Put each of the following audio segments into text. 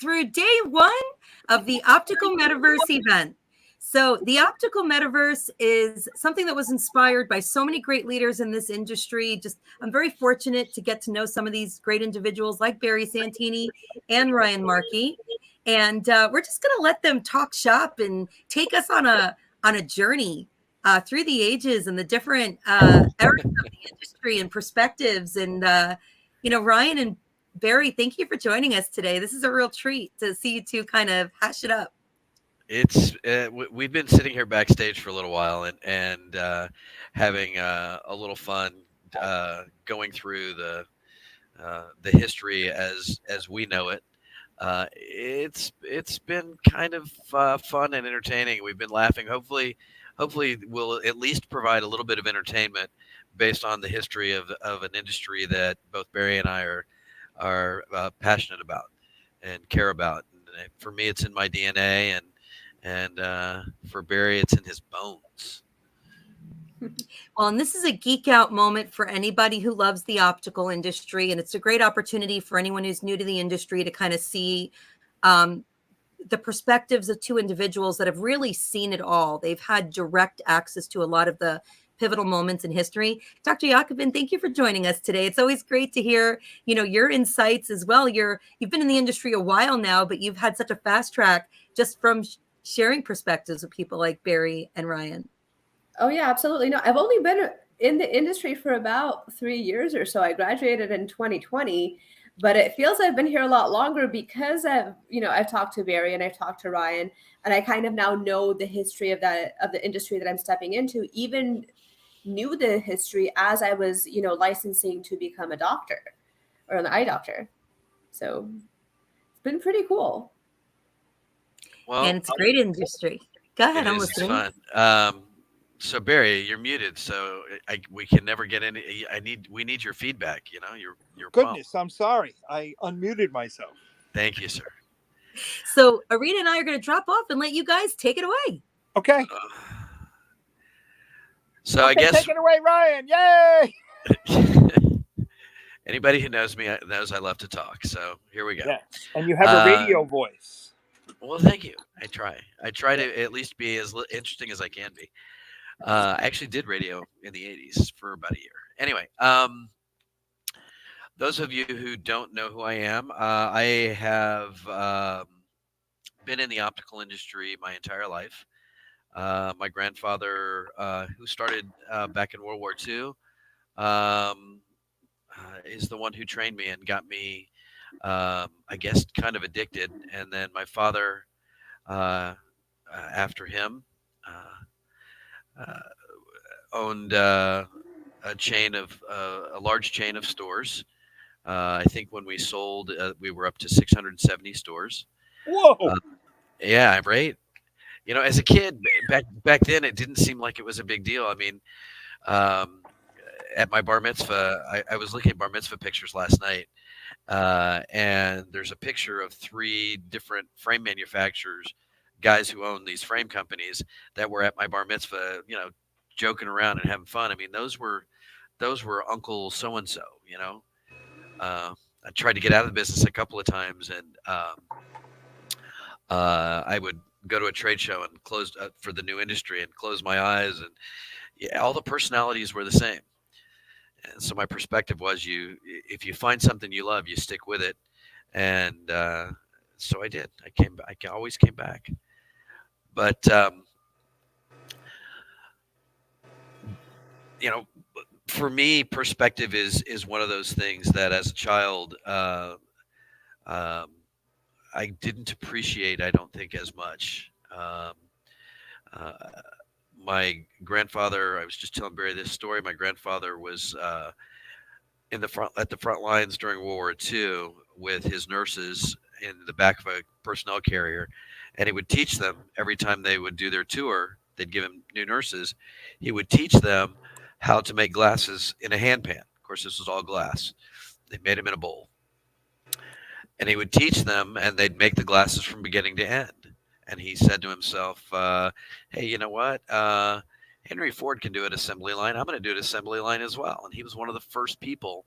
through day one of the Optical Metaverse event. So, the Optical Metaverse is something that was inspired by so many great leaders in this industry. I'm very fortunate to get to know some of these great individuals like Barry Santini and Ryan Markey. And we're just going to let them talk shop and take us on a journey through the ages and the different eras of the industry and perspectives. And, Ryan and Barry, thank you for joining us today. This is a real treat to see you two kind of hash it up. It's we've been sitting here backstage for a little while and having a little fun going through the history as we know it. It's been kind of fun and entertaining. We've been laughing. Hopefully we'll at least provide a little bit of entertainment based on the history of an industry that both Barry and I are passionate about and care about. And for me, it's in my DNA, and for Barry, it's in his bones. Well, and this is a geek out moment for anybody who loves the optical industry. And it's a great opportunity for anyone who's new to the industry to kind of see the perspectives of two individuals that have really seen it all. They've had direct access to a lot of the pivotal moments in history. Dr. Jacobin, thank you for joining us today. It's always great to hear, your insights as well. You've been in the industry a while now, but you've had such a fast track just from sharing perspectives with people like Barry and Ryan. Oh, yeah, absolutely. No, I've only been in the industry for about 3 years or so. I graduated in 2020, but it feels I've been here a lot longer because I've talked to Barry and I've talked to Ryan, and I kind of now know the history of the industry that I'm stepping into, even knew the history as I was, licensing to become a doctor or an eye doctor. So it's been pretty cool. Well, and it's a great industry. Go ahead, I'm listening. It's fun. So Barry, you're muted, so we can never get any. We need your feedback. Your goodness. I'm sorry, I unmuted myself. Thank you, sir. So Arita and I are going to drop off and let you guys take it away. Okay. So I guess take it away, Ryan. Yay! Anybody who knows me knows I love to talk. So here we go. Yes. And you have a radio voice. Well, thank you. I try to at least be as interesting as I can be. I actually did radio in the 80s for about a year. Anyway, those of you who don't know who I am, I have been in the optical industry my entire life. My grandfather, who started back in World War II, is the one who trained me and got me, I guess, kind of addicted. And then my father, after him, owned a large chain of stores. I think when we sold, we were up to 670 stores. Whoa! Yeah, right. As a kid back then, it didn't seem like it was a big deal. I mean, at my bar mitzvah, I was looking at bar mitzvah pictures last night, and there's a picture of 3 different frame manufacturers, guys who own these frame companies that were at my bar mitzvah, joking around and having fun. I mean, those were Uncle so and so. I tried to get out of the business a couple of times, and I would go to a trade show and close for the new industry and close my eyes, and all the personalities were the same. And so my perspective was, if you find something you love, you stick with it. And so I did. I always came back. But for me, perspective is one of those things that as a child, I didn't appreciate, I don't think, as much. My grandfather, I was just telling Barry this story. My grandfather was at the front lines during World War II with his nurses in the back of a personnel carrier, and he would teach them every time they would do their tour. They'd give him new nurses. He would teach them how to make glasses in a hand pan. Of course, this was all glass. They made them in a bowl. And he would teach them, and they'd make the glasses from beginning to end. And he said to himself, hey, you know what? Henry Ford can do an assembly line. I'm going to do an assembly line as well. And he was one of the first people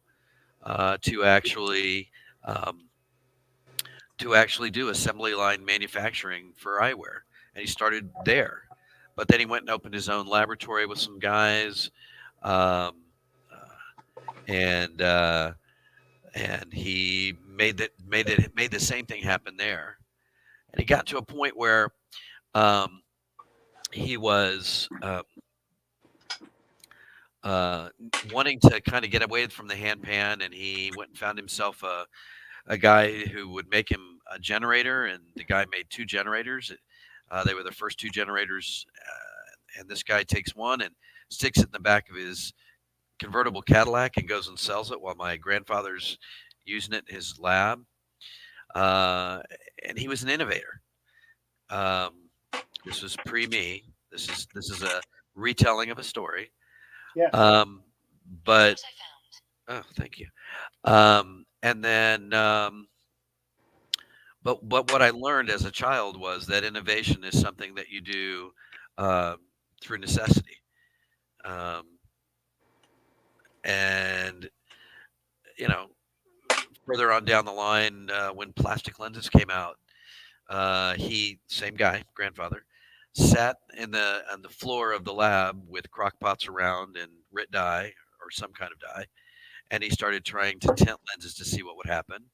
to actually to actually do assembly line manufacturing for eyewear, and he started there. But then he went and opened his own laboratory with some guys, um, and he made the same thing happen there. And he got to a point where um, he was uh, wanting to kind of get away from the hand pan, and he went and found himself a guy who would make him a generator, and the guy made two generators. They were the first two generators, and this guy takes one and sticks it in the back of his convertible Cadillac and goes and sells it while my grandfather's using it in his lab. And he was an innovator. Um, this was pre me. This is a retelling of a story. Yeah. But oh, thank you. And then, but what I learned as a child was that innovation is something that you do through necessity. And you know, further on down the line, when plastic lenses came out, same guy, grandfather, sat on the floor of the lab with crock pots around and Rit dye or some kind of dye, and he started trying to tint lenses to see what would happen.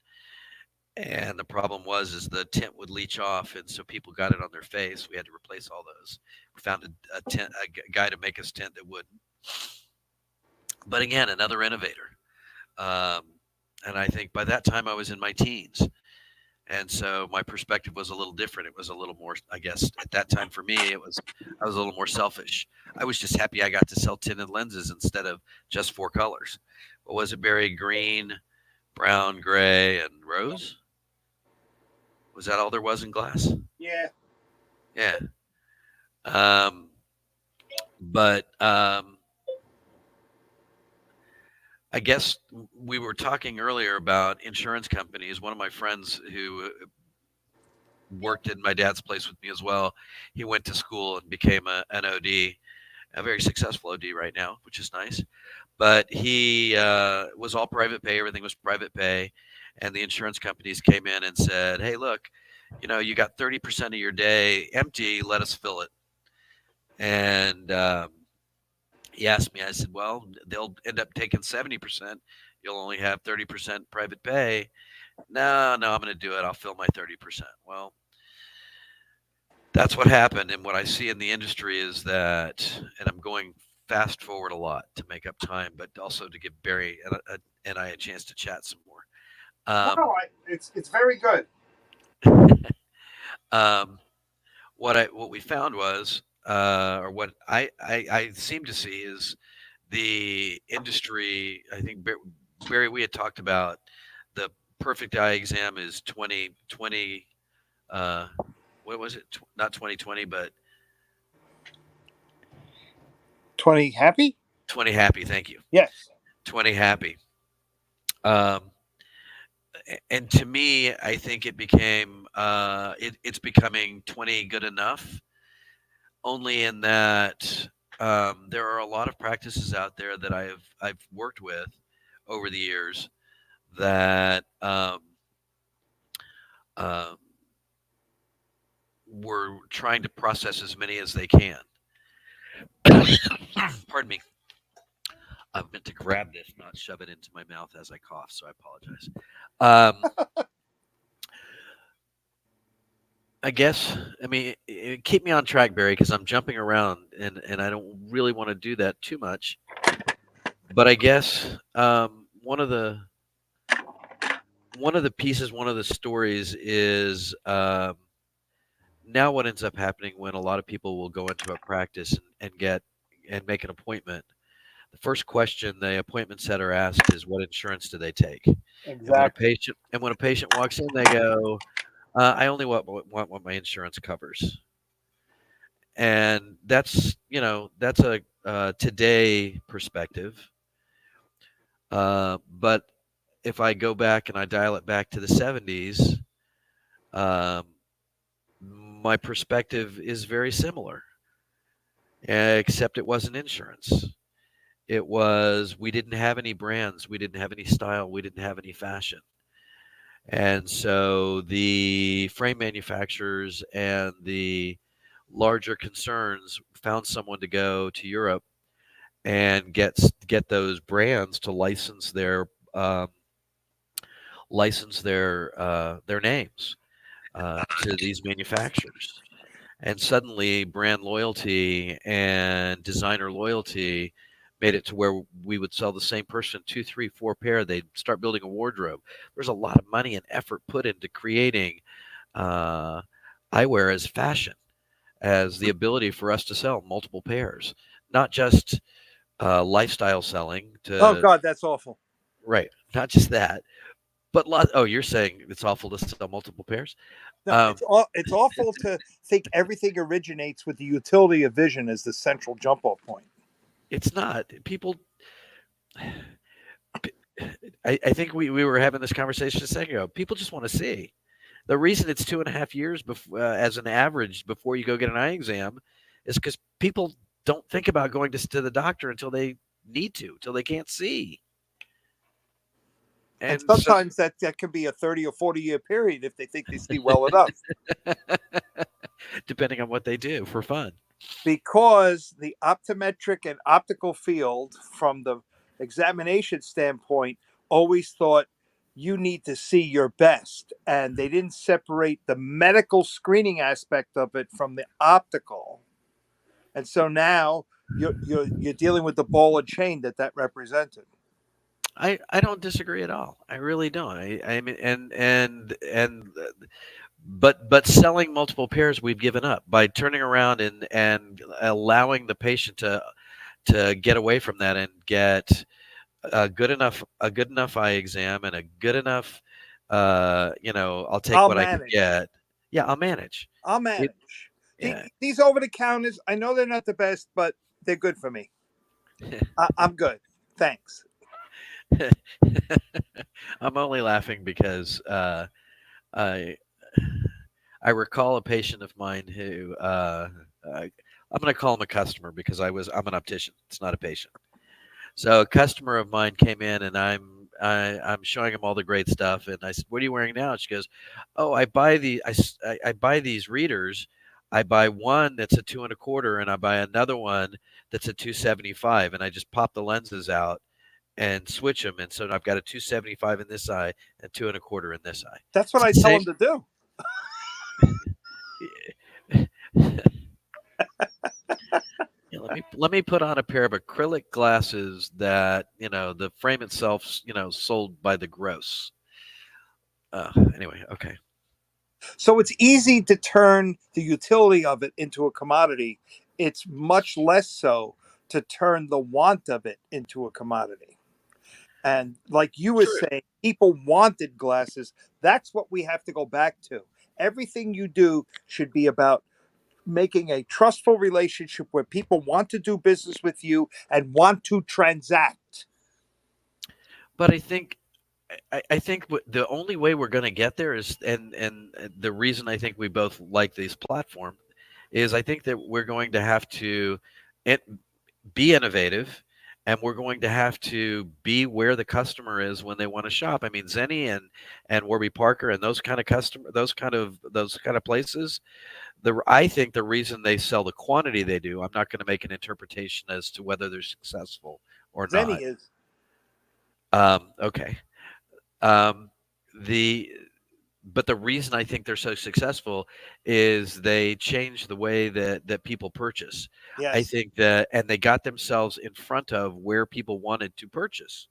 And the problem is the tint would leach off, and so people got it on their face. We had to replace all those. We found a guy to make us tint that wouldn't. But again, another innovator. And I think by that time I was in my teens. And so my perspective was a little different. It was a little more, I guess, at that time for me, I was a little more selfish. I was just happy I got to sell tinted lenses instead of just four colors. What was it, Barry? Green, brown, gray, and rose? Was that all there was in glass? Yeah. Yeah. But I guess we were talking earlier about insurance companies. One of my friends who worked in my dad's place with me as well, he went to school and became an OD, a very successful OD right now, which is nice. But he was all private pay. Everything was private pay. And the insurance companies came in and said, hey, look, you got 30% of your day empty. Let us fill it. And he asked me, I said, well, they'll end up taking 70%. You'll only have 30% private pay. No, I'm going to do it. I'll fill my 30%. Well, that's what happened. And what I see in the industry is that, and I'm going fast forward a lot to make up time, but also to give Barry and I a chance to chat some more. It's very good. What we found was, or what I seem to see is the industry. I think Barry, we had talked about the perfect eye exam is 2020. What was it? Not 2020, but 20 happy? 20 happy. Thank you. Yes. 20 happy. And to me, I think it became it's becoming 20 good enough. Only in that there are a lot of practices out there that I've worked with over the years that we're trying to process as many as they can. Pardon me. I meant to grab this, not shove it into my mouth as I cough, so I apologize. I guess, keep me on track, Barry, because I'm jumping around, and I don't really want to do that too much. But I guess one of the pieces, one of the stories is now what ends up happening when a lot of people will go into a practice and make an appointment. The first question the appointment setter asks is, what insurance do they take? Exactly. And when a patient walks in, they go, I only want what my insurance covers. And that's a today perspective. But if I go back and I dial it back to the 70s, my perspective is very similar, except it wasn't insurance. It was, we didn't have any brands. We didn't have any style. We didn't have any fashion. And so the frame manufacturers and the larger concerns found someone to go to Europe and get those brands to license their names to these manufacturers. And suddenly, brand loyalty and designer loyalty made it to where we would sell the same person 2, 3, 4 pair. They'd start building a wardrobe. There's a lot of money and effort put into creating uh, eyewear as fashion, as the ability for us to sell multiple pairs, not just lifestyle selling. Oh God, that's awful. Right, not just that, but oh, you're saying it's awful to sell multiple pairs? No, it's awful to think everything originates with the utility of vision as the central jump-off point. It's not. People, I think we were having this conversation a second ago. People just want to see. The reason it's 2.5 years as an average before you go get an eye exam is because people don't think about going to the doctor until they need to, till they can't see. And sometimes that can be a 30 or 40-year period if they think they see well enough. Depending on what they do for fun. Because the optometric and optical field, from the examination standpoint, always thought you need to see your best. And they didn't separate the medical screening aspect of it from the optical. And so now you're dealing with the ball and chain that represented. I don't disagree at all. I really don't. I mean, but selling multiple pairs we've given up by turning around and allowing the patient to get away from that and get a good enough eye exam and a good enough I'll take what I can get. Yeah, I'll manage. These over the counters, I know they're not the best, but they're good for me. I'm good. Thanks. I'm only laughing because I recall a patient of mine who I'm going to call him a customer because I'm an optician. It's not a patient. So a customer of mine came in and I'm showing him all the great stuff, and I said, "What are you wearing now?" She goes, "Oh, I buy these readers. I buy one that's a 2 1/4, and I buy another one that's a 275, and I just pop the lenses out and switch them, and so I've got a 275 in this eye and 2 1/4 in this eye." That's what I tell them to do. Yeah, let me put on a pair of acrylic glasses that the frame itself sold by the gross. Anyway, okay. So it's easy to turn the utility of it into a commodity. It's much less so to turn the want of it into a commodity. And like you were saying, people wanted glasses. That's what we have to go back to. Everything you do should be about making a trustful relationship where people want to do business with you and want to transact. But I think the only way we're going to get there is, and the reason I think we both like this platform is I think that we're going to have to be innovative, and we're going to have to be where the customer is when they want to shop. I mean, Zenny and Warby Parker and those kind of places. I think the reason they sell the quantity they do, I'm not going to make an interpretation as to whether they're successful or not. Zenny is. Okay. But the reason I think they're so successful is they changed the way that people purchase. Yes. I think and they got themselves in front of where people wanted to purchase.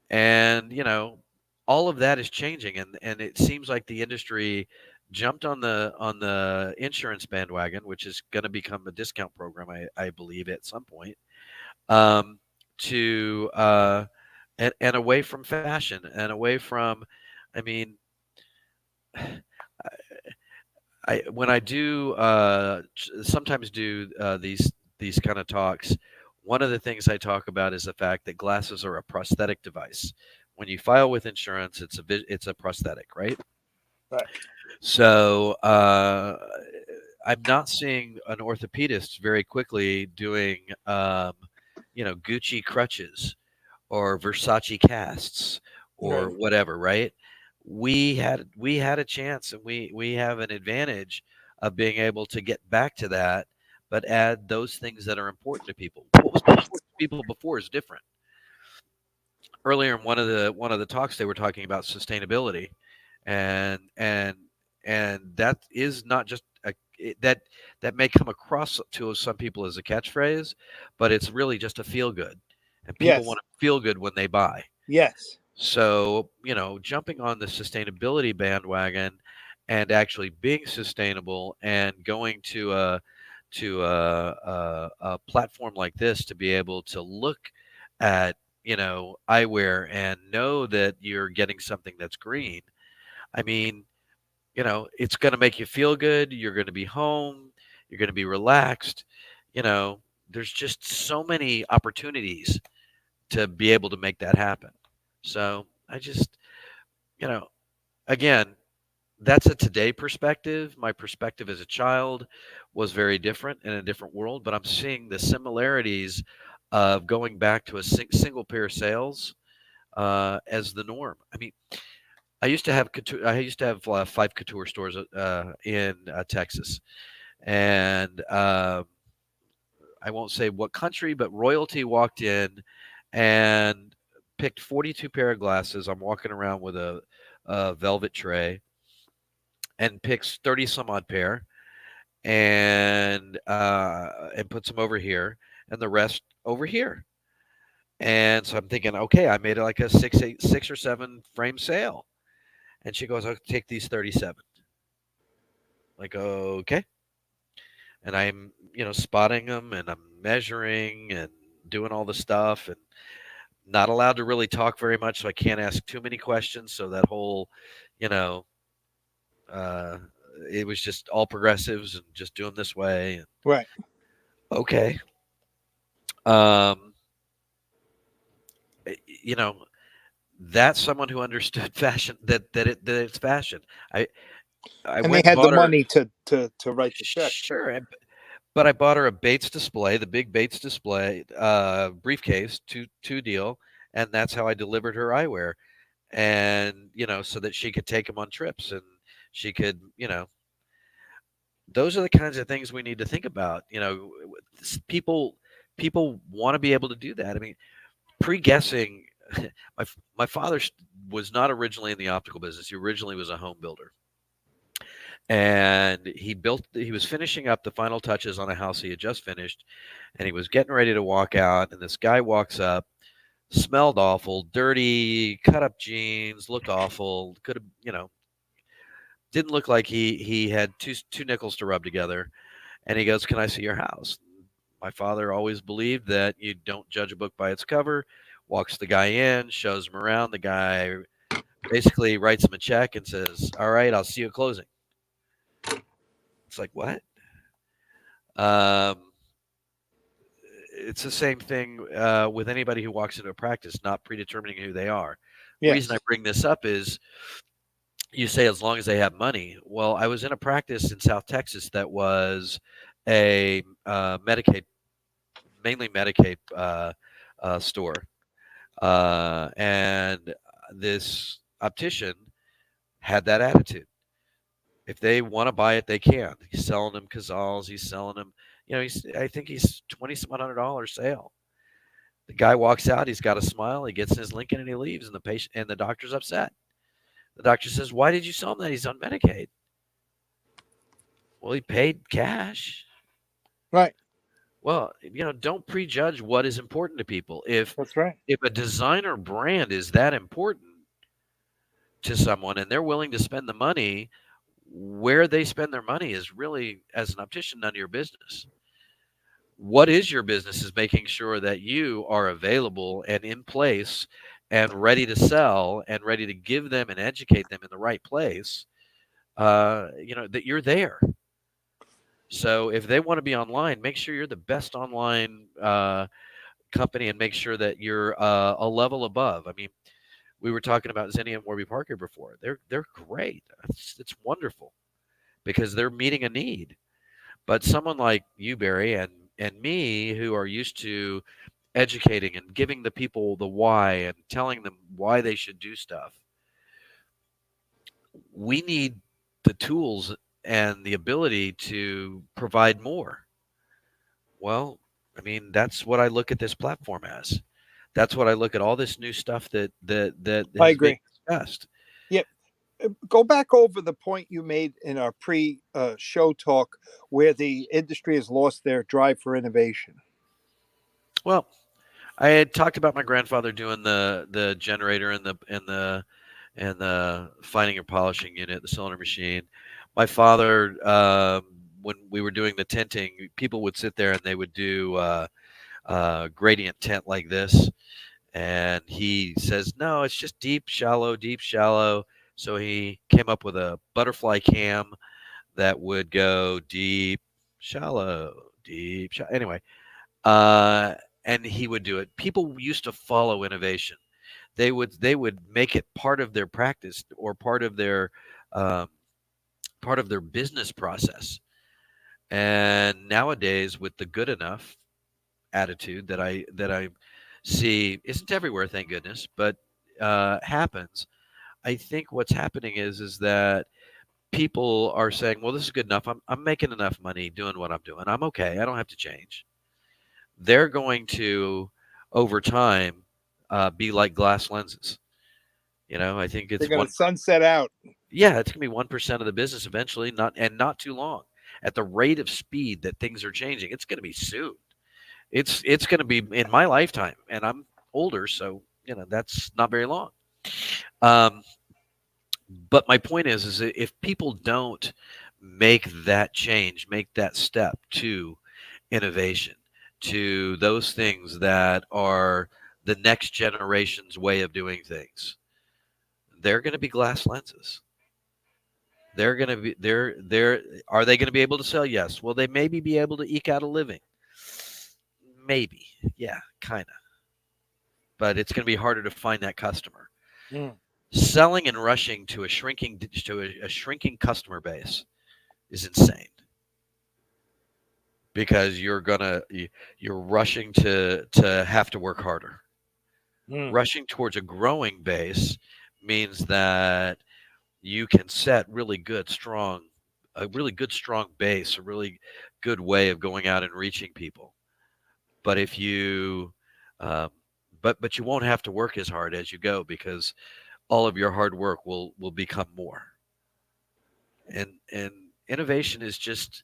And, all of that is changing, and it seems like the industry jumped on the insurance bandwagon, which is going to become a discount program, I believe, at some point, and away from fashion and away from, I mean, when I do sometimes do these kind of talks, one of the things I talk about is the fact that glasses are a prosthetic device. When you file with insurance, it's a prosthetic, right? Right. So I'm not seeing an orthopedist very quickly doing Gucci crutches or Versace casts or Right. whatever, right? We had a chance, and we have an advantage of being able to get back to that, but add those things that are important to people. What was important to people before is different. Earlier in one of the talks, they were talking about sustainability, and that is not just that may come across to some people as a catchphrase, but it's really just a feel good, and people Yes. want to feel good when they buy. Yes. So, jumping on the sustainability bandwagon and actually being sustainable and going to a platform like this to be able to look at, eyewear and know that you're getting something that's green. I mean, it's going to make you feel good. You're going to be home. You're going to be relaxed. You know, there's just so many opportunities to be able to make that happen. So I just, you know, again, that's a today perspective. My perspective as a child was very different in a different world, but I'm seeing the similarities of going back to a single pair of sales as the norm. I mean, I used to have 5 couture stores in Texas, and I won't say what country, but royalty walked in and picked 42 pair of glasses. I'm walking around with a velvet tray and picks 30 some odd pair and puts them over here and the rest over here. And so I'm thinking, okay, I made it like a 6 or 7 frame sale. And she goes, I'll take these 37. Like, okay. And I'm, spotting them and I'm measuring and doing all the stuff and not allowed to really talk very much. So I can't ask too many questions. So that whole, you know, uh, it was just all progressives and just doing this way. And, Right. okay. Um, you know, that's someone who understood fashion, that it's fashion. I I And they went and had the bought her. money to write the check too. Sure, but I bought her a Bates display, the big Bates display briefcase, two deal, and that's how I delivered her eyewear, and so that she could take them on trips, and she could, those are the kinds of things we need to think about. People want to be able to do that. I mean, pre-guessing. My father was not originally in the optical business. He originally was a home builder. And he was finishing up the final touches on a house he had just finished, and he was getting ready to walk out, and this guy walks up, smelled awful, dirty, cut up jeans, looked awful, could have, didn't look like he had two nickels to rub together. And he goes, can I see your house? My father always believed that you don't judge a book by its cover. Walks the guy in, shows him around. The guy basically writes him a check and says, all right, I'll see you at closing. It's like, what? Um, it's the same thing with anybody who walks into a practice, not predetermining who they are. The Yes. reason I bring this up is you say as long as they have money. Well, I was in a practice in South Texas that was a Medicaid, mainly Medicaid store. And this optician had that attitude. If they want to buy it, they can. He's selling them Cazals. He's selling them, I think he's $2,700 sale. The guy walks out. He's got a smile. He gets in his Lincoln and he leaves. And the doctor's upset. The doctor says, "Why did you sell him that? He's on Medicaid." Well, he paid cash. Right. Well, don't prejudge what is important to people. If That's right. a designer brand is that important to someone and they're willing to spend the money, where they spend their money is really, as an optician, none of your business. What is your business is making sure that you are available and in place and ready to sell and ready to give them and educate them in the right place, that you're there. So if they want to be online, make sure you're the best online company and make sure that you're a level above. I mean, we were talking about Zinnia and Warby Parker before. They're great. It's wonderful because they're meeting a need. But someone like you, Barry, and me, who are used to educating and giving the people the why and telling them why they should do stuff. We need the tools and the ability to provide more. Well, I mean, that's what I look at this platform as. That's what I look at all this new stuff that I is being agree. discussed. Yeah. Go back over the point you made in our pre-show talk where the industry has lost their drive for innovation. Well, I had talked about my grandfather doing the generator and the finding and polishing unit, the cylinder machine. My father, when we were doing the tinting, people would sit there and they would do gradient tint like this. And he says, no, it's just deep, shallow, deep, shallow. So he came up with a butterfly cam that would go deep, shallow, deep, shallow. Anyway, and he would do it. People used to follow innovation. They would make it part of their practice or um, part of their business process. And nowadays, with the good enough attitude that I see isn't everywhere, thank goodness, but happens. I think what's happening is that people are saying, "Well, this is good enough. I'm making enough money doing what I'm doing. I'm okay. I don't have to change." They're going to, over time, be like glass lenses. I think They're it's going one. to sunset out. Yeah, it's gonna be 1% of the business eventually, not too long. At the rate of speed that things are changing, it's gonna be soon. It's gonna be in my lifetime, and I'm older, so that's not very long. Um, but my point is that if people don't make that change, make that step to innovation, to those things that are the next generation's way of doing things, they're going to be glass lenses. They're going to be they're are they going to be able to sell? Yes. Will they maybe be able to eke out a living? Maybe. Yeah, kind of. But it's going to be harder to find that customer. Mm. Selling and rushing to a shrinking customer base is insane. Because you're rushing to have to work harder. Mm. Rushing towards a growing base means that you can set a really good strong base, a really good way of going out and reaching people. But if you um, but you won't have to work as hard as you go because all of your hard work will become more. And innovation is just,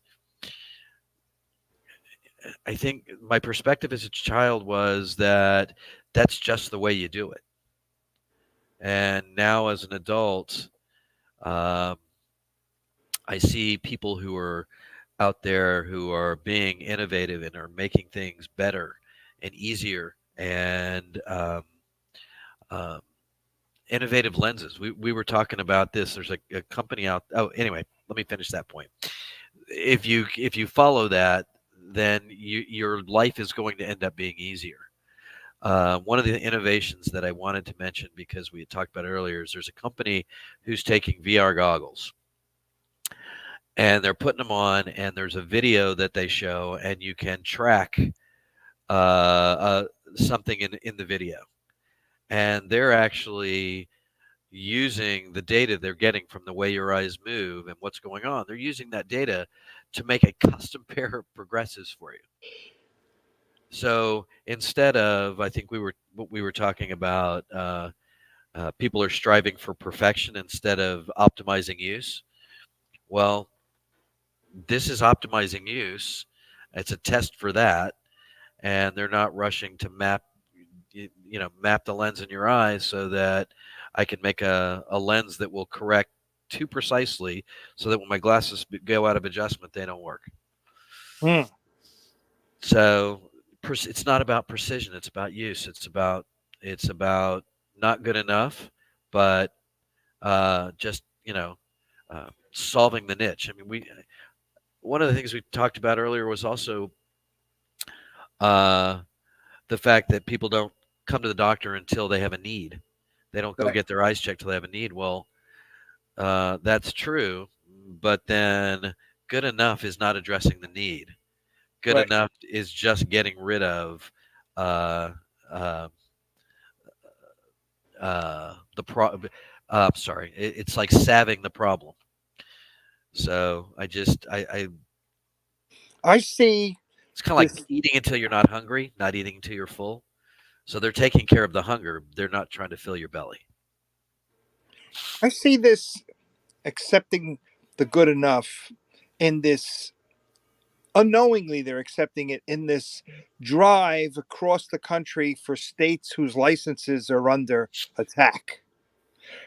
I think my perspective as a child was that that's just the way you do it. And now as an adult, um, I see people who are out there who are being innovative and are making things better and easier and um, innovative lenses. We were talking about this. There's a company out. Oh, anyway, let me finish that point. If you follow that, then your life is going to end up being easier. One of the innovations that I wanted to mention because we had talked about it earlier is there's a company who's taking VR goggles and they're putting them on, and there's a video that they show, and you can track something in the video, and they're actually using the data they're getting from the way your eyes move and what's going on. They're using that data to make a custom pair of progressives for you. So instead of, I think we were talking about, people are striving for perfection instead of optimizing use. Well, this is optimizing use. It's a test for that, and they're not rushing to map the lens in your eyes so that I can make a lens that will correct too precisely so that when my glasses go out of adjustment, they don't work. Mm. So it's not about precision. It's about use. It's about not good enough, but just solving the niche. I mean, one of the things we talked about earlier was also uh, the fact that people don't come to the doctor until they have a need. They don't go Right. get their eyes checked till they have a need. Well, that's true, but then good enough is not addressing the need. Good Right. enough is just getting rid of uh, uh, sorry, it's like salving the problem. So I see it's kind of like this. eating until you're not hungry, not eating until you're full. So they're taking care of the hunger. They're not trying to fill your belly. I see this accepting the good enough in this unknowingly they're accepting it in this drive across the country for states whose licenses are under attack.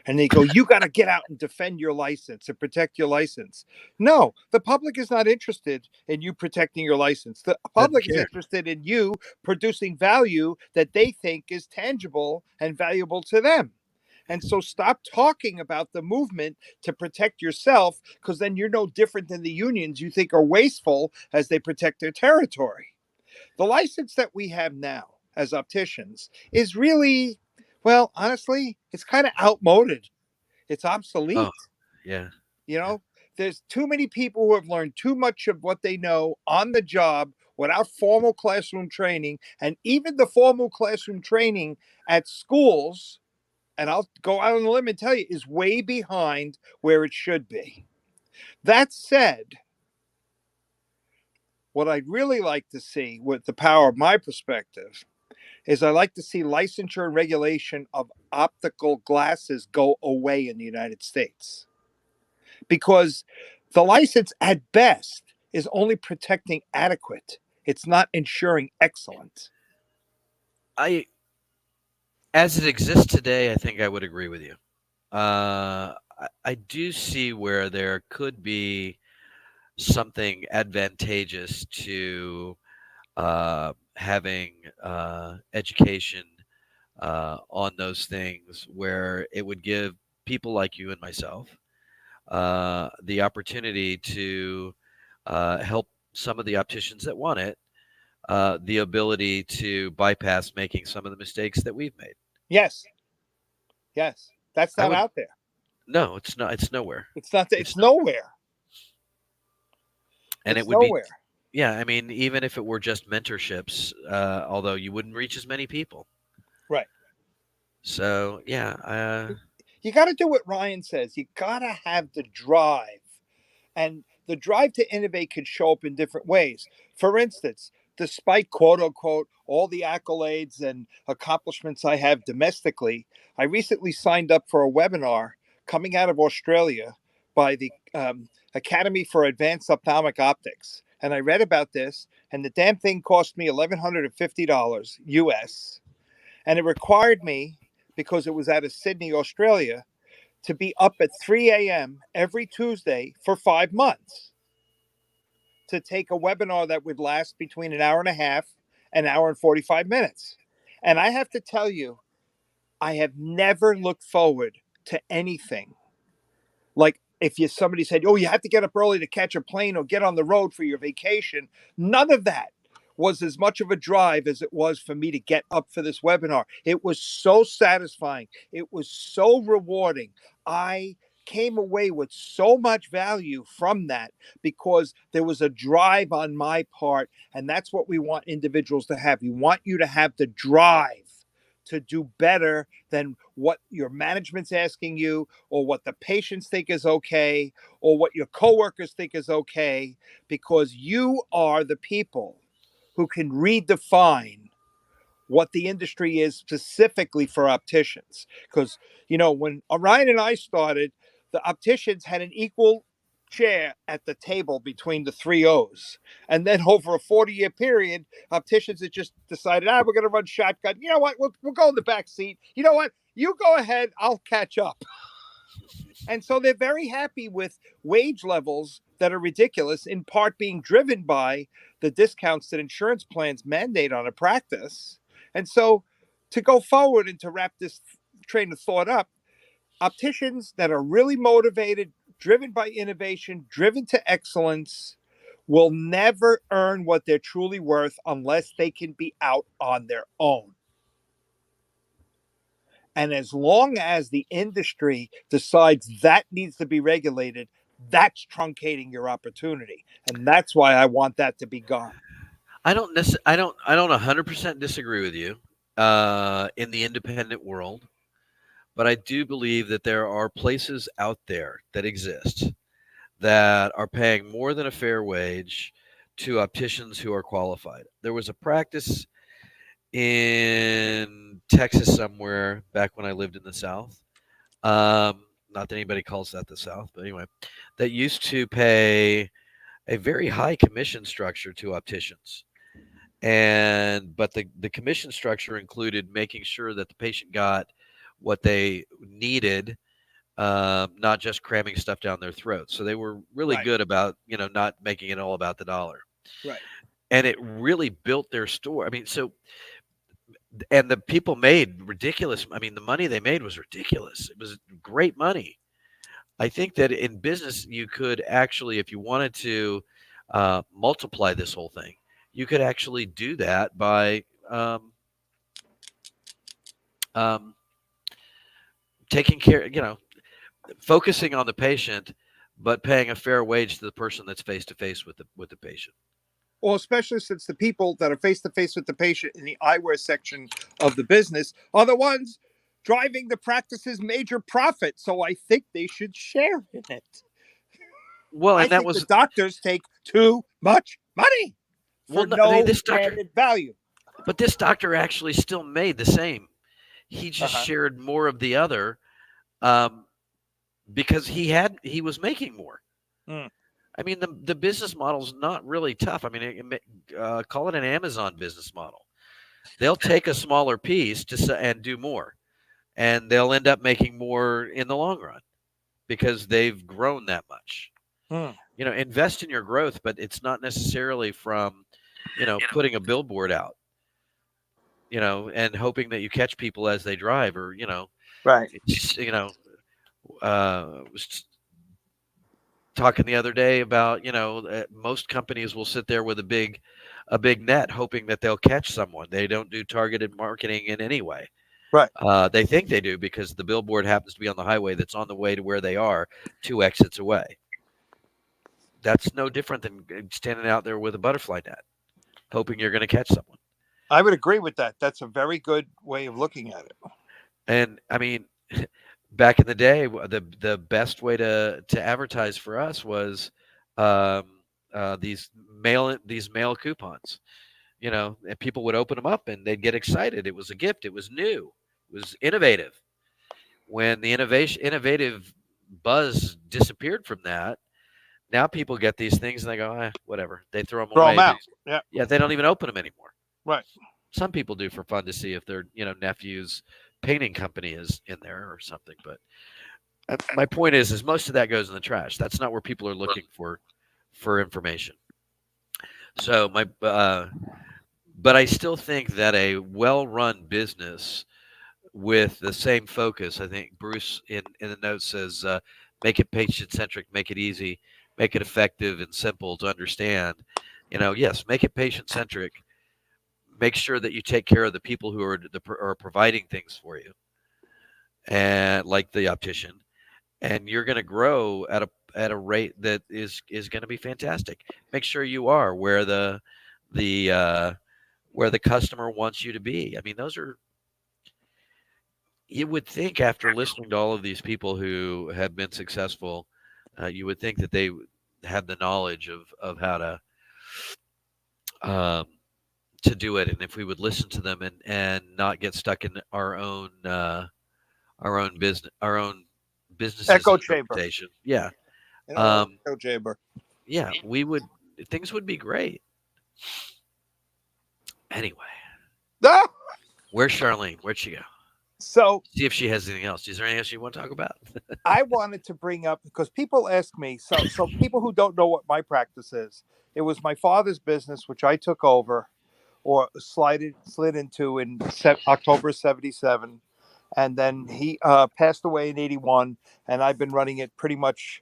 And they go, you got to get out and defend your license and protect your license. No, the public is not interested in you protecting your license. The Doesn't public is care. interested in you producing value that they think is tangible and valuable to them. And so stop talking about the movement to protect yourself, because then you're no different than the unions you think are wasteful as they protect their territory. The license that we have now as opticians is really, well, honestly, it's kind of outmoded. It's Oh, obsolete. yeah. You know, there's too many people who have learned too much of what they know on the job without formal classroom training. And even the formal classroom training at schools, and I'll go out on a limb and tell you, is way behind where it should be. That said, what I'd really like to see with the power of my perspective is I like to see licensure and regulation of optical glasses go away in the United States, because the license at best is only protecting adequate. It's not ensuring excellent. I, as it exists today, I think I would agree with you. I do see where there could be something advantageous to having education on those things, where it would give people like you and myself the opportunity to help some of the opticians that want it, the ability to bypass making some of the mistakes that we've made. Yes, yes, that's I not would. out there. No, it's not. It's nowhere. It's not. It's It's not. nowhere. And it It's would be, nowhere. yeah. I mean, even if it were just mentorships, although you wouldn't reach as many people. Right. So yeah, You got to do what Ryan says. You got to have the drive. And the drive to innovate can show up in different ways. For instance, despite quote unquote all the accolades and accomplishments I have domestically, I recently signed up for a webinar coming out of Australia by the Academy for Advanced Ophthalmic Optics. And I read about this, and the damn thing cost me $1,150 US. And it required me, because it was out of Sydney, Australia, to be up at 3 a.m. every Tuesday for 5 months to take a webinar that would last between an hour and a half, an hour and 45 minutes. And I have to tell you, I have never looked forward to anything like if somebody said, "Oh, you have to get up early to catch a plane or get on the road for your vacation." None of that was as much of a drive as it was for me to get up for this webinar. It was so satisfying. It was so rewarding. I came away with so much value from that because there was a drive on my part, and that's what we want individuals to have. We want you to have the drive to do better than what your management's asking you, or what the patients think is okay, or what your coworkers think is okay, because you are the people who can redefine what the industry is specifically for opticians. Because, when Orion and I started, the opticians had an equal share at the table between the three O's. And then over a 40-year period, opticians had just decided, we're going to run shotgun. You know what? We'll go in the back seat. You know what? You go ahead. I'll catch up. And so they're very happy with wage levels that are ridiculous, in part being driven by the discounts that insurance plans mandate on a practice. And so to go forward and to wrap this train of thought up, opticians that are really motivated, driven by innovation, driven to excellence, will never earn what they're truly worth unless they can be out on their own. And as long as the industry decides that needs to be regulated, that's truncating your opportunity. And that's why I want that to be gone. I don't 100% disagree with you in the independent world, but I do believe that there are places out there that exist that are paying more than a fair wage to opticians who are qualified. There was a practice in Texas somewhere back when I lived in the South. Not that anybody calls that the South, but anyway, that used to pay a very high commission structure to opticians. And but the commission structure included making sure that the patient got what they needed, not just cramming stuff down their throat. So they were really Right. good about not making it all about the dollar. Right. And it really built their store. I mean, and the people made ridiculous. I mean, the money they made was ridiculous. It was great money. I think that in business, you could actually, if you wanted to multiply this whole thing, you could actually do that by um, taking care, focusing on the patient, but paying a fair wage to the person that's face to face with the patient. Well, especially since the people that are face to face with the patient in the eyewear section of the business are the ones driving the practice's major profit. So I think they should share in it. Well, I and that think the was doctors take too much money for I mean, no this doctor, added value. but this doctor actually still made the same. He just Uh-huh. shared more of the other um, because he was making more. Hmm. I mean, the business model's not really tough. I mean, call it an Amazon business model. They'll take a smaller piece and do more, and they'll end up making more in the long run because they've grown that much. Hmm. Invest in your growth, but it's not necessarily from, putting a billboard out, and hoping that you catch people as they drive, or Right. it's, was talking the other day about most companies will sit there with a big net hoping that they'll catch someone. They don't do targeted marketing in any way. Right. They think they do because the billboard happens to be on the highway that's on the way to where they are 2 exits away. That's no different than standing out there with a butterfly net hoping you're going to catch someone. I would agree with that. That's a very good way of looking at it. And I mean, back in the day, the best way to advertise for us was these mail coupons. And people would open them up and they'd get excited. It was a gift. It was new. It was innovative. When the innovative buzz disappeared from that, now people get these things and they go, whatever. They throw them Throw away. them out. Yeah. Yeah, they don't even open them anymore. Right. Some people do for fun to see if their nephew's painting company is in there or something. But my point is most of that goes in the trash. That's not where people are looking for information. So but I still think that a well-run business with the same focus, I think Bruce in the notes says, make it patient-centric, make it easy, make it effective and simple to understand. Yes, make it patient-centric. Make sure that you take care of the people who are providing things for you, and like the optician, and you're going to grow at a rate that is going to be fantastic. Make sure you are where the customer wants you to be. I mean, you would think after listening to all of these people who have been successful, you would think that they have the knowledge of how to do it, and if we would listen to them and not get stuck in our own business's Echo chamber. interpretation. Yeah. Echo chamber. Yeah, things would be great. Anyway, Ah! where's Charlene? Where'd she go? So See if she has anything else. Is there anything else you want to talk about? I wanted to bring up, because people ask me, so people who don't know what my practice is, it was my father's business, which I took over or slid into in October 77. And then he passed away in 81. And I've been running it pretty much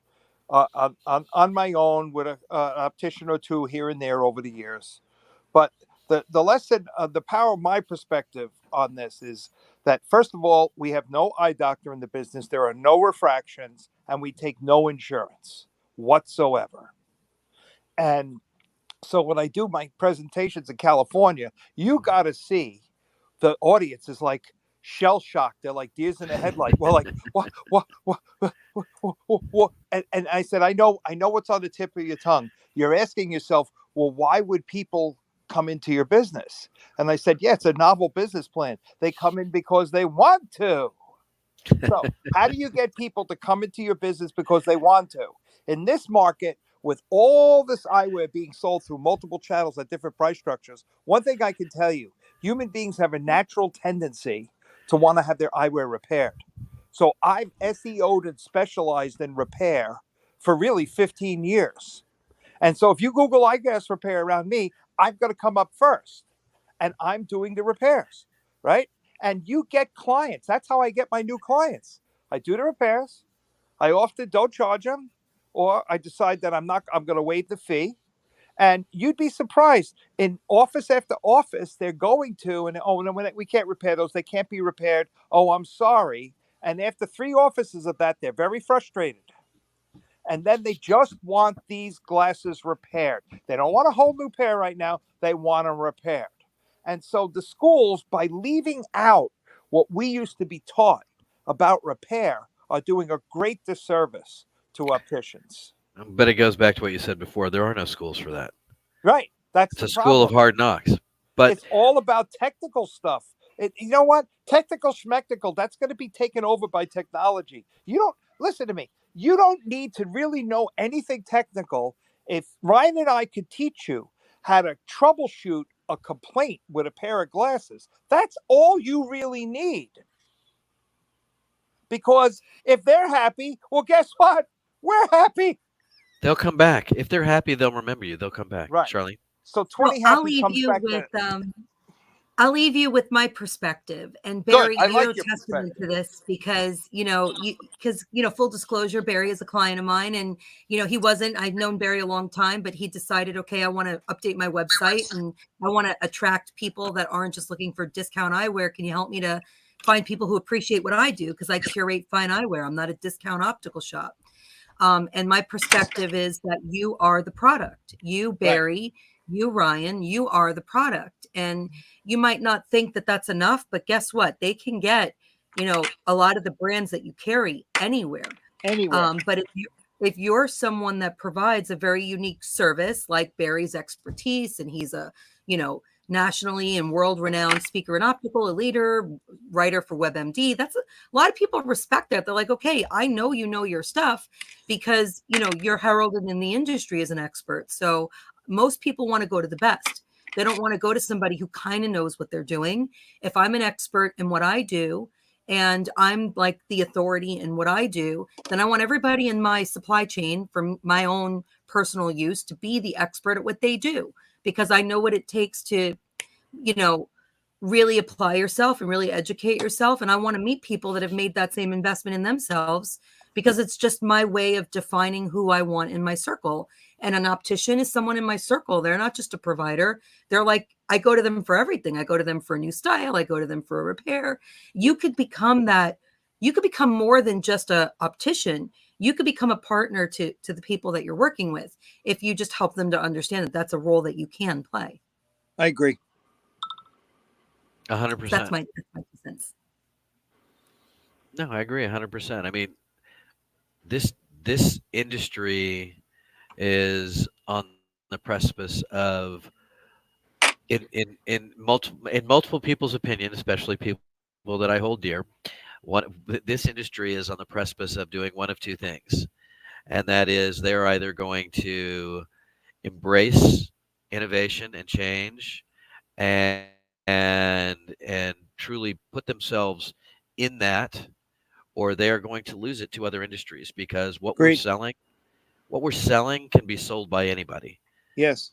on my own with an optician or two here and there over the years. But the lesson, the power of my perspective on this is that, first of all, we have no eye doctor in the business. There are no refractions, and we take no insurance whatsoever. And So when I do my presentations in California, you got to see the audience is like shell shocked. They're like deers in the headlight. We're like, what? And I said, I know what's on the tip of your tongue. You're asking yourself, well, why would people come into your business? And I said, yeah, it's a novel business plan. They come in because they want to. So how do you get people to come into your business because they want to? In this market, with all this eyewear being sold through multiple channels at different price structures, one thing I can tell you, human beings have a natural tendency to want to have their eyewear repaired. So I've SEO'd and specialized in repair for really 15 years. And so if you Google eyeglass repair around me, I've got to come up first. And I'm doing the repairs, right? And you get clients. That's how I get my new clients. I do the repairs. I often don't charge them, or I decide that I'm going to waive the fee. And you'd be surprised in office after office, they're going to, and oh, no, we can't repair those. They can't be repaired. Oh, I'm sorry. And after 3 offices of that, they're very frustrated. And then they just want these glasses repaired. They don't want a whole new pair right now. They want them repaired. And so the schools, by leaving out what we used to be taught about repair, are doing a great disservice to opticians. But it goes back to what you said before. There are no schools for that. Right. That's It's a the school of problem. hard knocks. But It's all about technical stuff. You know what? Technical schmectical, that's going to be taken over by technology. You don't, listen to me. You don't need to really know anything technical. If Ryan and I could teach you how to troubleshoot a complaint with a pair of glasses, that's all you really need. Because if they're happy, well, guess what? We're happy. they'll come back. If they're happy, they'll remember you. They'll come back. Right. Charlene? So Well, 20 I'll happy leave comes you back with to I'll leave you with my perspective. And Good. Barry, I you're like a your testament perspective. to this because, full disclosure, Barry is a client of mine and, I've known Barry a long time, but he decided, okay, I want to update my website and I want to attract people that aren't just looking for discount eyewear. Can you help me to find people who appreciate what I do? Because I curate fine eyewear. I'm not a discount optical shop. And my perspective is that you are the product. You, Barry, you, Ryan, you are the product. And you might not think that that's enough, but guess what? They can get, a lot of the brands that you carry anywhere. Anywhere. But if you're someone that provides a very unique service like Barry's expertise, and he's a, nationally and world-renowned speaker in optical, a leader, writer for WebMD. That's a lot of people respect that. They're like, okay, I know you know your stuff because, you're heralded in the industry as an expert. So most people want to go to the best. They don't want to go to somebody who kind of knows what they're doing. If I'm an expert in what I do, and I'm like the authority in what I do, then I want everybody in my supply chain for my own personal use to be the expert at what they do, because I know what it takes to, really apply yourself and really educate yourself. And I want to meet people that have made that same investment in themselves, because it's just my way of defining who I want in my circle. And an optician is someone in my circle. They're not just a provider. They're like, I go to them for everything. I go to them for a new style. I go to them for a repair. You could become that. You could become more than just a optician. You could become a partner to the people that you're working with if you just help them to understand that that's a role that you can play. I agree. 100%. That's my 2 cents. No, I agree 100%. I mean, this industry is on the precipice of, in multiple people's opinion, especially people that I hold dear, this industry is on the precipice of doing one of two things, and that is they're either going to embrace innovation and change, and truly put themselves in that, or they are going to lose it to other industries, because what Great. we're selling can be sold by anybody. Yes.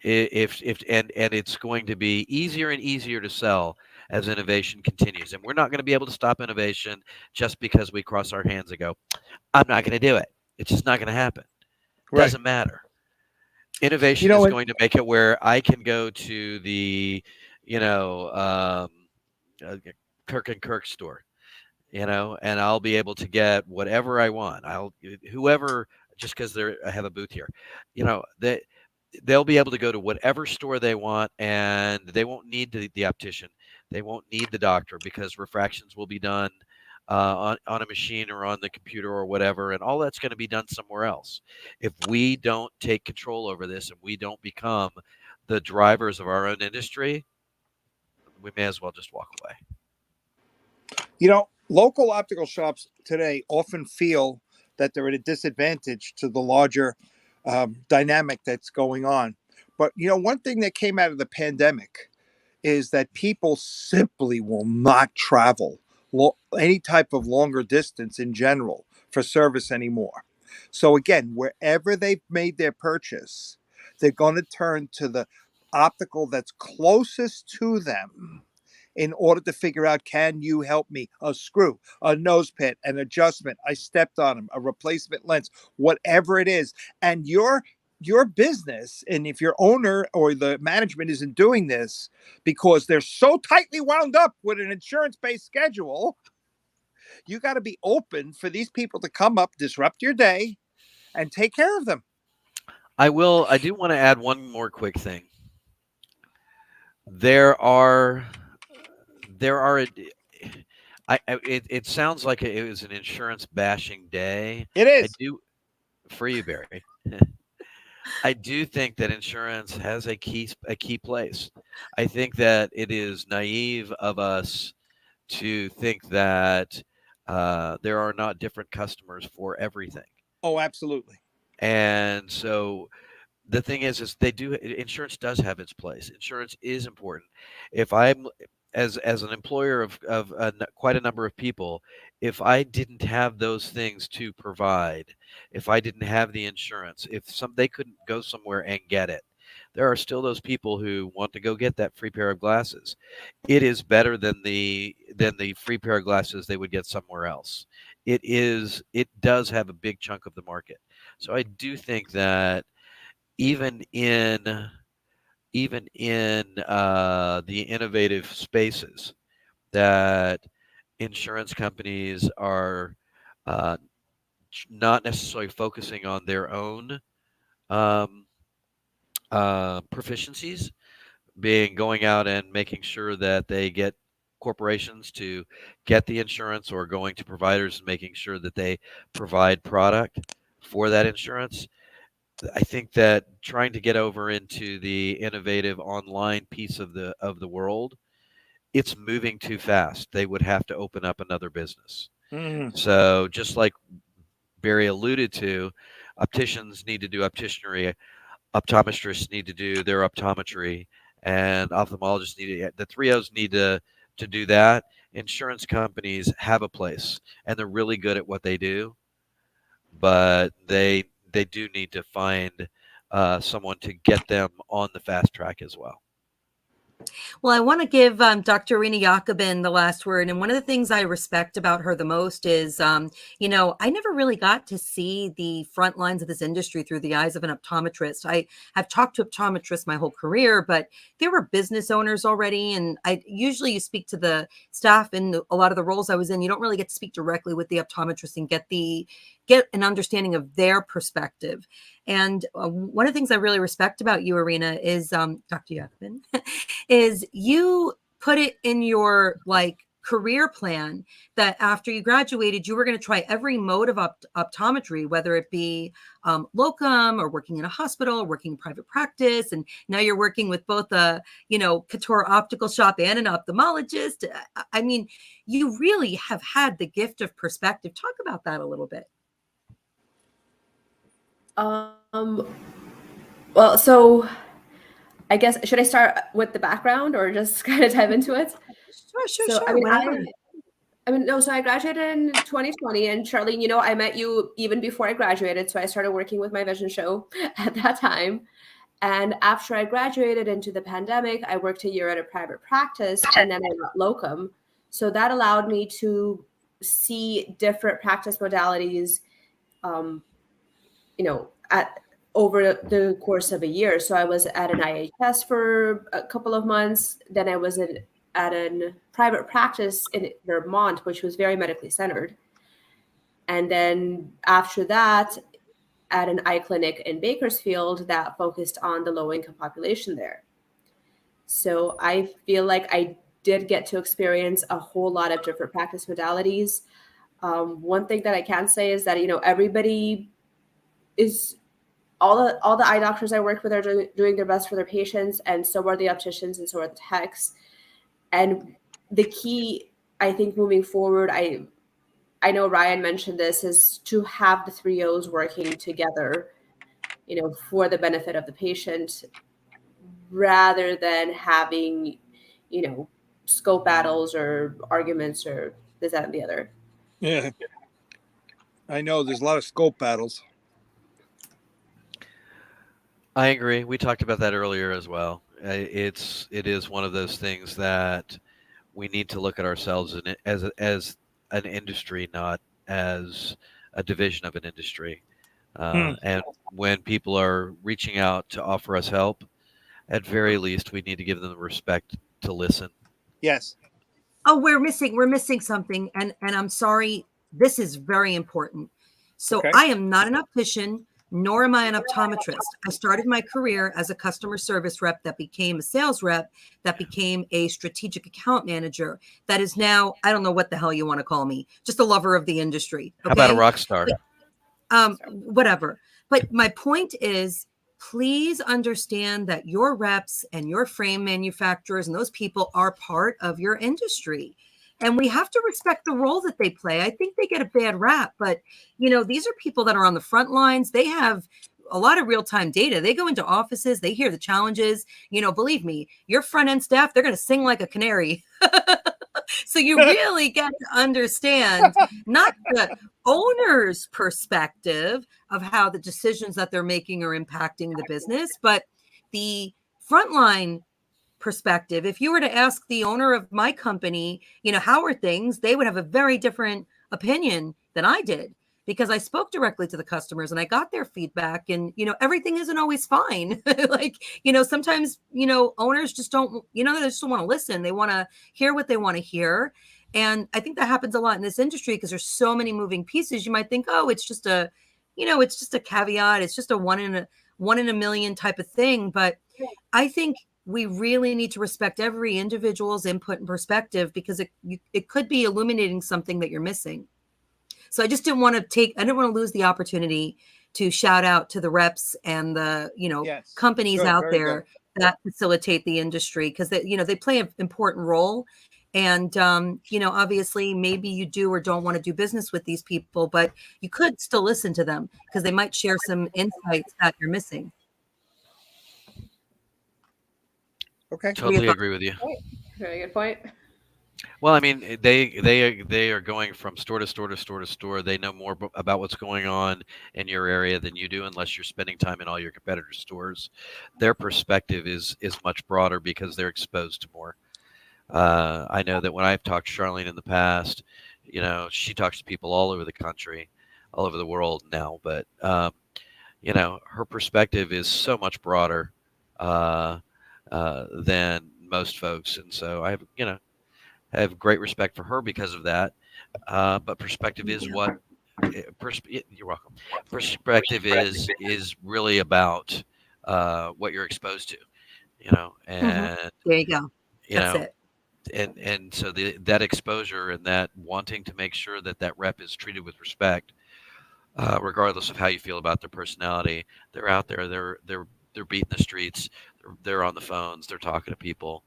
If and it's going to be easier and easier to sell as innovation continues, and we're not going to be able to stop innovation just because we cross our hands and go, I'm not going to do it. It's just not going to happen. Right. Doesn't matter. Innovation is going to make it where I can go to the, Kirk and Kirk store, and I'll be able to get whatever I want. Whoever, just because I have a booth here, they'll be able to go to whatever store they want, and they won't need the optician. They won't need the doctor because refractions will be done on a machine or on the computer or whatever, and all that's going to be done somewhere else. If we don't take control over this and we don't become the drivers of our own industry, we may as well just walk away. You know, local optical shops today often feel that they're at a disadvantage to the larger dynamic that's going on. But, you know, one thing that came out of the pandemic is that people simply will not travel any type of longer distance in general for service anymore. So, again, wherever they've made their purchase, they're going to turn to the optical that's closest to them in order to figure out, can you help me? A screw, a nose pin, an adjustment. I stepped on them, a replacement lens, whatever it is. And your business, and if your owner or the management isn't doing this because they're so tightly wound up with an insurance-based schedule, you got to be open for these people to come up, disrupt your day, and take care of them. I do want to add one more quick thing. It sounds like it was an insurance bashing day. It is. For you, Barry. I do think that insurance has a key place. I think that it is naive of us to think that there are not different customers for everything. Oh, absolutely. And so the thing is insurance does have its place. Insurance is important. If I'm as an employer of quite a number of people, if I didn't have those things to provide, if I didn't have the insurance, they couldn't go somewhere and get it, there are still those people who want to go get that free pair of glasses. It is better than the free pair of glasses they would get somewhere else. It does have a big chunk of the market. So I do think that even in the innovative spaces, that insurance companies are not necessarily focusing on their own proficiencies, going out and making sure that they get corporations to get the insurance, or going to providers and making sure that they provide product for that insurance. I think that trying to get over into the innovative online piece of the world, it's moving too fast. They would have to open up another business. So just like Barry alluded to, opticians need to do opticianry, optometrists need to do their optometry, and ophthalmologists the 3 O's need to do that. Insurance companies have a place, and they're really good at what they do, but they do need to find someone to get them on the fast track as well. Well, I want to give Dr. Irina Jakobin the last word. And one of the things I respect about her the most is, you know, I never really got to see the front lines of this industry through the eyes of an optometrist. I have talked to optometrists my whole career, but they were business owners already. And usually you speak to the staff in a lot of the roles I was in. You don't really get to speak directly with the optometrist and get an understanding of their perspective. And one of the things I really respect about you, Irina, is Dr. Jakobin, is you put it in your career plan that after you graduated, you were going to try every mode of optometry, whether it be locum or working in a hospital, or working in private practice. And now you're working with both a, couture optical shop and an ophthalmologist. I mean, you really have had the gift of perspective. Talk about that a little bit. Well, so I guess, should I start with the background or just kind of dive into it? Sure. So, Whatever. So I graduated in 2020, and Charlene, I met you even before I graduated. So I started working with my vision show at that time. And after I graduated into the pandemic, I worked a year at a private practice, and then I got locum. So that allowed me to see different practice modalities, over the course of a year. So I was at an IHS for a couple of months. Then I was at a private practice in Vermont, which was very medically centered. And then after that, at an eye clinic in Bakersfield that focused on the low-income population there. So I feel like I did get to experience a whole lot of different practice modalities. One thing that I can say is that, everybody is, all the eye doctors I work with are doing their best for their patients, and so are the opticians, and so are the techs. And the key, I think, moving forward, I know Ryan mentioned this, is to have the three O's working together, for the benefit of the patient, rather than having, scope battles or arguments or this, that, and the other. Yeah, I know there's a lot of scope battles. I agree. We talked about that earlier as well. It is one of those things that we need to look at ourselves as an industry, not as a division of an industry. And when people are reaching out to offer us help, at very least, we need to give them the respect to listen. Yes. Oh, we're missing something, and I'm sorry. This is very important. So Okay. I am not an optician, nor am I an optometrist. I started my career as a customer service rep that became a sales rep, that became a strategic account manager, that is now, I don't know what the hell you want to call me, just a lover of the industry. Okay? How about a rock star? Whatever. But my point is, please understand that your reps and your frame manufacturers and those people are part of your industry. And we have to respect the role that they play. I think they get a bad rap, but these are people that are on the front lines. They have a lot of real-time data. They go into offices, they hear the challenges. Believe me, your front end staff, they're going to sing like a canary. So you really get to understand not the owner's perspective of how the decisions that they're making are impacting the business, but the frontline perspective. If you were to ask the owner of my company, how are things, they would have a very different opinion than I did, because I spoke directly to the customers and I got their feedback, and, everything isn't always fine. Sometimes, owners just don't, they just don't want to listen. They want to hear what they want to hear. And I think that happens a lot in this industry because there's so many moving pieces. You might think, oh, it's just a caveat. It's just a one in a million type of thing. But I think we really need to respect every individual's input and perspective, because it could be illuminating something that you're missing. So I just didn't want to lose the opportunity to shout out to the reps and the, Yes. companies Good, out very there good. that facilitate the industry, because they play an important role. And, obviously maybe you do or don't want to do business with these people, but you could still listen to them because they might share some insights that you're missing. Okay. Totally agree with you. Very good point. Well, I mean, they are going from store to store to store to store. They know more about what's going on in your area than you do, unless you're spending time in all your competitors' stores. Their perspective is much broader because they're exposed to more. I know that when I've talked to Charlene in the past, she talks to people all over the country, all over the world now, but her perspective is so much broader than most folks, and so I have great respect for her because of that. But perspective is what you're welcome. Perspective is really about what you're exposed to, and There you go. That's it. And so that exposure and that wanting to make sure that rep is treated with respect, regardless of how you feel about their personality. They're out there. They're beating the streets. They're on the phones. They're talking to people.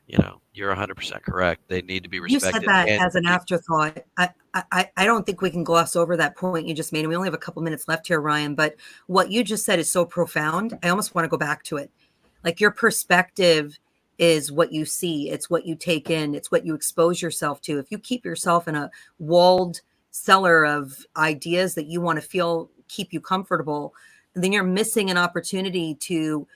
You're 100% correct. They need to be respected. You said that as an afterthought. I don't think we can gloss over that point you just made. And we only have a couple minutes left here, Ryan. But what you just said is so profound. I almost want to go back to it. Like, your perspective is what you see. It's what you take in. It's what you expose yourself to. If you keep yourself in a walled cellar of ideas that you want to keep you comfortable, then you're missing an opportunity to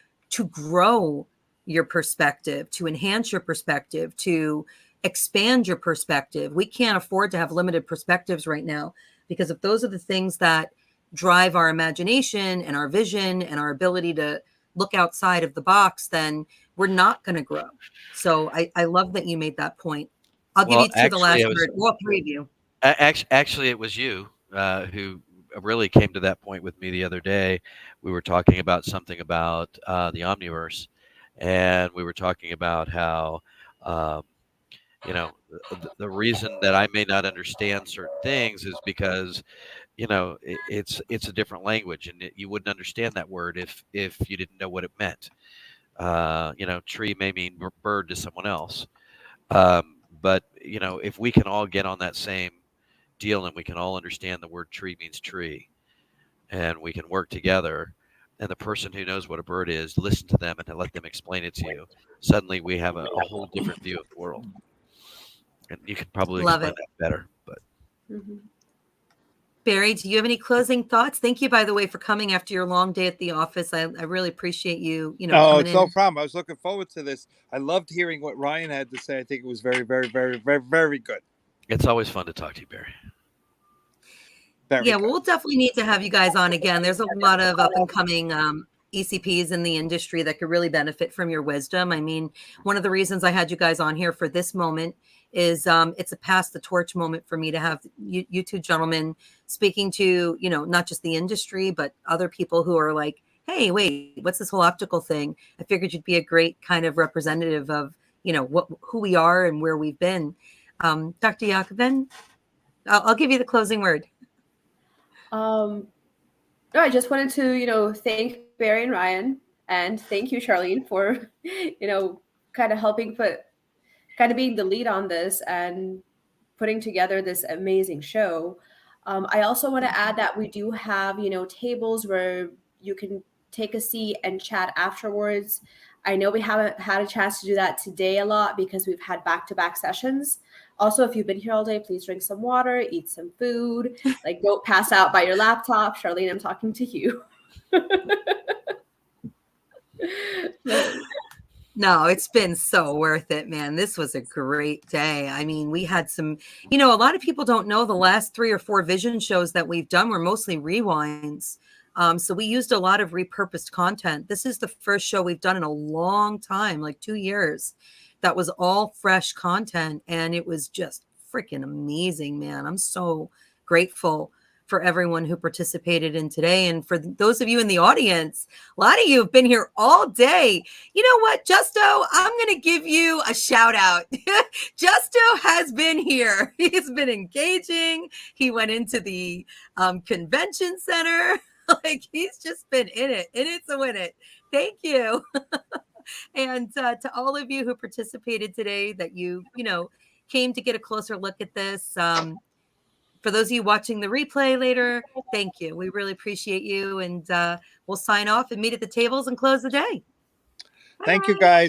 grow your perspective, to enhance your perspective, to expand your perspective. We can't afford to have limited perspectives right now, because if those are the things that drive our imagination and our vision and our ability to look outside of the box, then we're not going to grow. So I love that you made that point. I'll give you the last word. Well, three of you. Actually, it was you who really came to that point with me the other day. We were talking about something about the Omniverse, and we were talking about how um, the reason that I may not understand certain things is because it's a different language, and you wouldn't understand that word if you didn't know what it meant. Tree may mean bird to someone else, but if we can all get on that same deal and we can all understand the word tree means tree, and we can work together, and the person who knows what a bird is, listen to them and let them explain it to you, suddenly we have a whole different view of the world. And you can probably Love explain it. that better. But Barry, do you have any closing thoughts? Thank you, by the way, for coming after your long day at the office. I really appreciate you, Oh, coming it's no in. problem. I was looking forward to this. I loved hearing what Ryan had to say. I think it was very, very, very, very, very good. it's always fun to talk to you, Barry. Very Yeah, good. well, we'll definitely need to have you guys on again. There's a lot of up and coming ECPs in the industry that could really benefit from your wisdom. I mean, one of the reasons I had you guys on here for this moment is it's a pass the torch moment for me to have you two gentlemen speaking to, not just the industry, but other people who are like, hey, wait, what's this whole optical thing? I figured you'd be a great kind of representative of, who we are and where we've been. Dr. Jacobin, I'll give you the closing word. No, I just wanted to, thank Barry and Ryan, and thank you, Charlene, for, kind of helping kind of being the lead on this and putting together this amazing show. I also want to add that we do have, tables where you can take a seat and chat afterwards. I know we haven't had a chance to do that today a lot because we've had back-to-back sessions. Also, if you've been here all day, please drink some water, eat some food, like don't pass out by your laptop. Charlene, I'm talking to you. No, it's been so worth it, man. This was a great day. I mean, we had some, a lot of people don't know the last 3 or 4 vision shows that we've done were mostly rewinds. So we used a lot of repurposed content. This is the first show we've done in a long time, like 2 years, that was all fresh content. And it was just freaking amazing, man. I'm so grateful for everyone who participated in today. And for those of you in the audience, a lot of you have been here all day. You know what, Justo? I'm going to give you a shout out. Justo has been here. He's been engaging. He went into the convention center. Like he's just been in it to win it. Thank you. And to all of you who participated today, that you came to get a closer look at this. For those of you watching the replay later, thank you. We really appreciate you. And we'll sign off and meet at the tables and close the day. Thank you, guys.